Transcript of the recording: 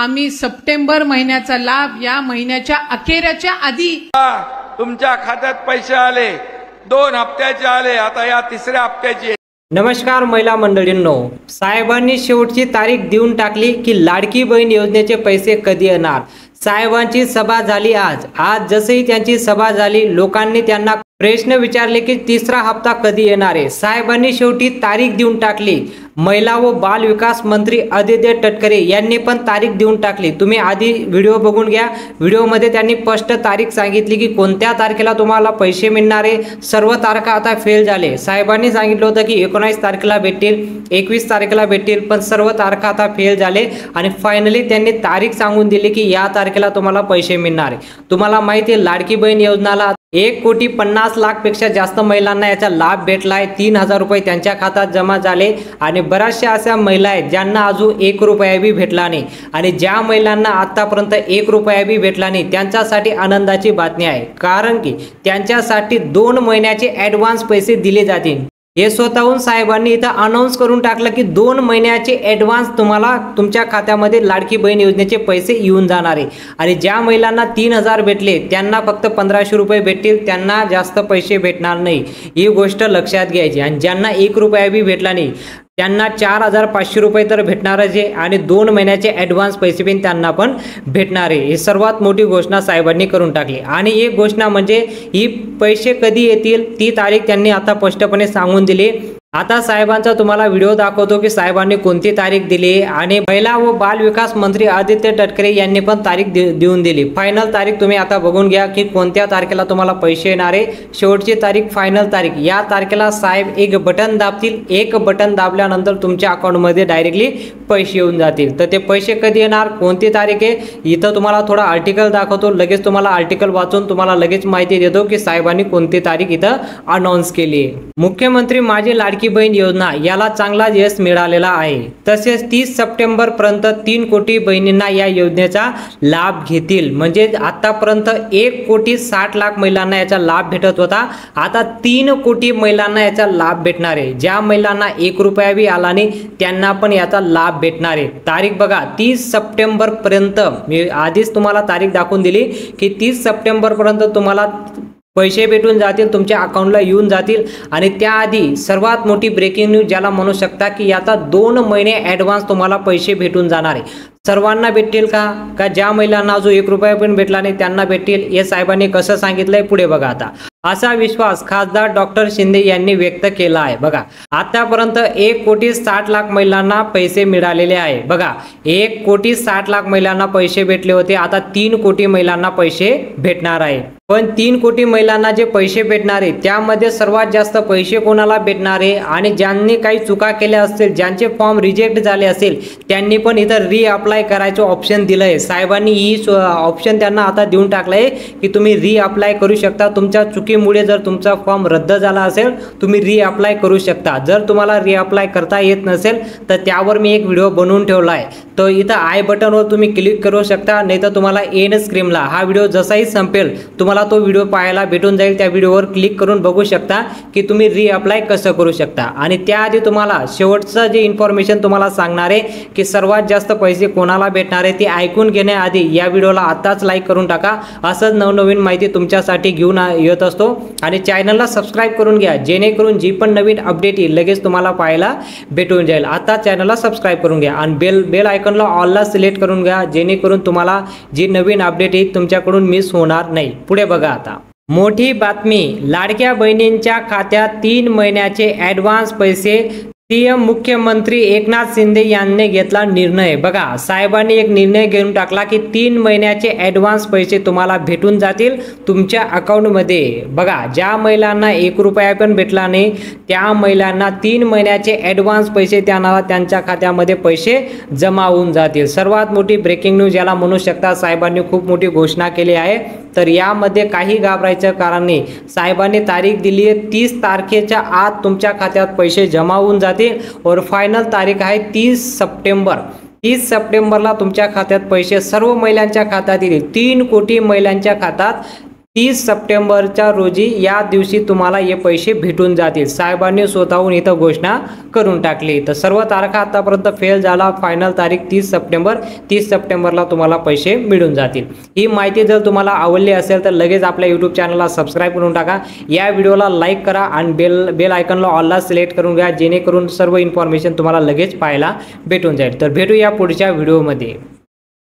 आम्ही सप्टेंबर महिन्याचा लाभ या महिन्याच्या अखेरच्या आधी तुमच्या खात्यात पैसे आले, 2 हप्त्याचे आले, आता या 3ऱ्या हप्त्याची। नमस्कार महिला मंडळींनो, साहेबांनी शेवटची तारीख देऊन टाकली की लाडकी बहीण योजनेचे पैसे कधी येणार। साहेबांची सभा झाली आज जसही त्यांची सभा झाली लोकांनी त्यांना प्रश्न विचारले की 3रा हप्ता कधी येणार आहे। साहेबांनी शेवटी तारीख देऊन टाकली। महिला व बाल विकास मंत्री आदित्य तटकरे यांनी पण तारीख देऊन टाकली। तुम्ही आधी व्हिडिओ बघून घ्या। व्हिडिओमध्ये त्यांनी स्पष्ट तारीख सांगितली की कोणत्या तारखेला तुम्हाला पैसे मिळणार आहे। सर्व तारखा आता फेल झाले। साहेबांनी सांगितलं होतं की 19 तारखेला भेटतील, 21 तारखेला भेटतील, पण सर्व तारखा आता फेल झाले आणि फायनली त्यांनी तारीख सांगून दिली की या तारखेला तुम्हाला पैसे मिळणार आहे। तुम्हाला माहिती आहे लाडकी बहीण योजनाला 1,50,00,000 पेक्षा जास्त महिलांना याचा लाभ भेटलाय। 3,000 रुपये त्यांच्या खात्यात जमा झाले आणि बऱ्याचशा अशा महिला आहेत ज्यांना अजून 1 रुपया बी भेटला नाही आणि ज्या महिलांना आतापर्यंत 1 रुपया बी भेटला नाही त्यांच्यासाठी आनंदाची बातमी आहे, कारण की त्यांच्यासाठी 2 महिन्याचे ॲडव्हान्स पैसे दिले जातील। हे स्वतःहून साहेबांनी इथं अनाउन्स करून टाकलं की 2 महिन्याचे ॲडव्हान्स तुम्हाला तुमच्या खात्यामध्ये लाडकी बहीण योजनेचे पैसे येऊन जाणार आहे आणि ज्या महिलांना 3,000 भेटले त्यांना फक्त 1,500 रुपये भेटतील, त्यांना जास्त पैसे भेटणार नाही। ही गोष्ट लक्षात घ्यायची। आणि ज्यांना 1 रुपया बी भेटला नाही त्यांना 4,500 रुपये तर भेटणारच आहे आणि 2 महिन्याचे ॲडव्हान्स पैसे पण त्यांना पण भेटणार आहे। ही सर्वात मोठी घोषणा साहेबांनी करून टाकली। आणि एक घोषणा म्हणजे ही पैसे कधी येतील ती तारीख त्यांनी आता स्पष्टपणे सांगून दिली। आता साहेबांचा तुम्हाला व्हिडिओ दाखवतो की साहेबांनी कोणती तारीख दिली आणि महिला व बाल विकास मंत्री आदित्य तटकरे यांनी पण तारीख देऊन दिली। फायनल तारीख तुम्ही आता बघून घ्या की कोणत्या तारखेला तुम्हाला पैसे येणार आहे। शेवटची तारीख, फायनल तारीख, या तारखेला साहेब एक बटन दाबतील। एक बटन दाबल्यानंतर तुमच्या अकाउंटमध्ये डायरेक्टली पैसे येऊन जातील। तर ते पैसे कधी येणार, कोणती तारीख आहे, इथं तुम्हाला थोडा आर्टिकल दाखवतो। लगेच तुम्हाला आर्टिकल वाचून तुम्हाला लगेच माहिती देतो की साहेबांनी कोणती तारीख इथं अनाउन्स केली आहे। मुख्यमंत्री माझी लाडकी बहीण योजना याला चांगला यश मिळालेला आहे। तसेच 30 सप्टेंबर पर्यंत 3 कोटी बहिणींना या योजनेचा लाभ घेतील। म्हणजे आतापर्यंत 1,60,00,000 महिलांना याचा लाभ भेटत होता, आता 3 कोटी महिलांना याचा लाभ भेटणार आहे। ज्या महिलांना 1 रुपया बी आला नाही त्यांना पण याचा लाभ भेटणार आहे। तारीख बघा 30 सप्टेंबर पर्यंत, मी आधीच तुम्हाला तारीख दाखवून दिली की 30 सप्टेंबर पर्यंत तुम्हाला पैसे भेटून जातील, तुमच्या अकाउंटला येऊन जातील। आणि त्याआधी सर्वात मोठी ब्रेकिंग न्यूज ज्याला म्हणू शकता की आता 2 महिने ॲडव्हान्स तुम्हाला पैसे भेटून जाणार आहे। सर्वांना भेटतील का ज्या महिलांना जो 1 रुपया पण भेटला नाही त्यांना भेटतील, हे साहेबांनी कसं सांगितलंय पुढे बघा। आता असा विश्वास खासदार डॉक्टर शिंदे यांनी व्यक्त केला आहे। बघा आतापर्यंत 1,60,00,000 महिलांना पैसे मिळालेले आहे। बघा 1,60,00,000 महिलांना पैसे भेटले होते, आता 3 कोटी महिलांना पैसे भेटणार आहे। पण 3 कोटी महिलांना जे पैसे भेटणार आहे त्यामध्ये सर्वात जास्त पैसे कोणाला भेटणार आहे आणि ज्यांनी काही चुका केल्या असतील, ज्यांचे फॉर्म रिजेक्ट झाले असेल त्यांनी पण इथं रीअप्लाय करायचं ऑप्शन दिलं आहे। साहेबांनी ही ऑप्शन त्यांना आता देऊन टाकलं आहे की तुम्ही रीअप्लाय करू शकता। तुमच्या चुकीमुळे जर तुमचा फॉर्म रद्द झाला असेल तुम्ही रीअप्लाय करू शकता। जर तुम्हाला रीअप्लाय करता येत नसेल तर त्यावर मी एक व्हिडिओ बनवून ठेवला आहे, तो इथं आय बटनवर तुम्ही क्लिक करू शकता, नाही तर तुम्हाला एंड स्क्रीनला हा व्हिडिओ जसाही संपेल तुम्हाला तो व्हिडिओ पाहायला भेटून जाईल। त्या व्हिडिओवर क्लिक करून बघू शकता की तुम्ही रीअप्लाय कसं करू शकता। आणि त्याआधी तुम्हाला शेवटचं जे इन्फॉर्मेशन तुम्हाला सांगणार आहे की सर्वात जास्त पैसे कोणाला भेटणार आहे ते ऐकून घेण्याआधी या व्हिडिओला आताच लाईक करून टाका। असंच नवनवीन माहिती तुमच्यासाठी घेऊन येत असतो। आणि चॅनलला सबस्क्राईब करून घ्या जेणेकरून जी पण नवीन अपडेट येईल लगेच तुम्हाला पाहायला भेटून जाईल। आता चॅनलला सबस्क्राईब करून घ्या आणि बेल आयकॉनला ऑलला सिलेक्ट करून घ्या जेणेकरून तुम्हाला जी नवीन अपडेट येईल तुमच्याकडून मिस होणार नाही। पुढे बघा आता मोठी बातमी, लाडक्या बहिणींच्या खात्यात 3 महिन्याचे ॲडव्हान्स पैसे। सीएम मुख्यमंत्री एकनाथ शिंदे यांनी घेतला निर्णय। बघा साहेबांनी एक निर्णय घेऊन टाकला की 3 महिन्याचे ॲडव्हान्स पैसे तुम्हाला भेटून जातील तुमच्या अकाउंटमध्ये। बघा ज्या महिलांना 1 रुपया पण भेटला नाही त्या महिलांना 3 महिन्याचे ॲडव्हान्स पैसे त्यांच्या खात्यामध्ये पैसे जमा होऊन जातील। सर्वात मोठी ब्रेकिंग न्यूज याला म्हणू शकता, साहेबांनी खूप मोठी घोषणा केली आहे। तर यामध्ये काही घाबरायचं कारण नाही। साहेबांनी तारीख दिली आहे 30 तारखेच्या आत तुमच्या खात्यात पैसे जमा होऊन जातील और फायनल तारीख आहे 30 सप्टेंबर। 30 सप्टेंबरला तुमच्या खात्यात पैसे सर्व महिलांच्या खात्यात येतील। 3 कोटी महिलांच्या खात्यात 30 सप्टेंबरच्या रोजी या दिवशी तुम्हाला हे पैसे भेटून जातील. साहेबांनी स्वतःहून इथं घोषणा करून टाकली. तर सर्व तारखा आतापर्यंत फेल झाला. फायनल तारीख 30 सप्टेंबर. 30 सप्टेंबरला तुम्हाला पैसे मिळून जातील. ही माहिती जर तुम्हाला आवडली असेल तर लगेच आपल्या यूट्यूब चॅनलला सबस्क्राईब करून टाका. या व्हिडिओला लाईक करा आणि बेल आयकॉनला ऑलला सिलेक्ट करून घ्या, जेणेकरून सर्व इन्फॉर्मेशन तुम्हाला लगेच पाहायला भेटून जाईल. तर भेटूया पुढच्या व्हिडिओमध्ये.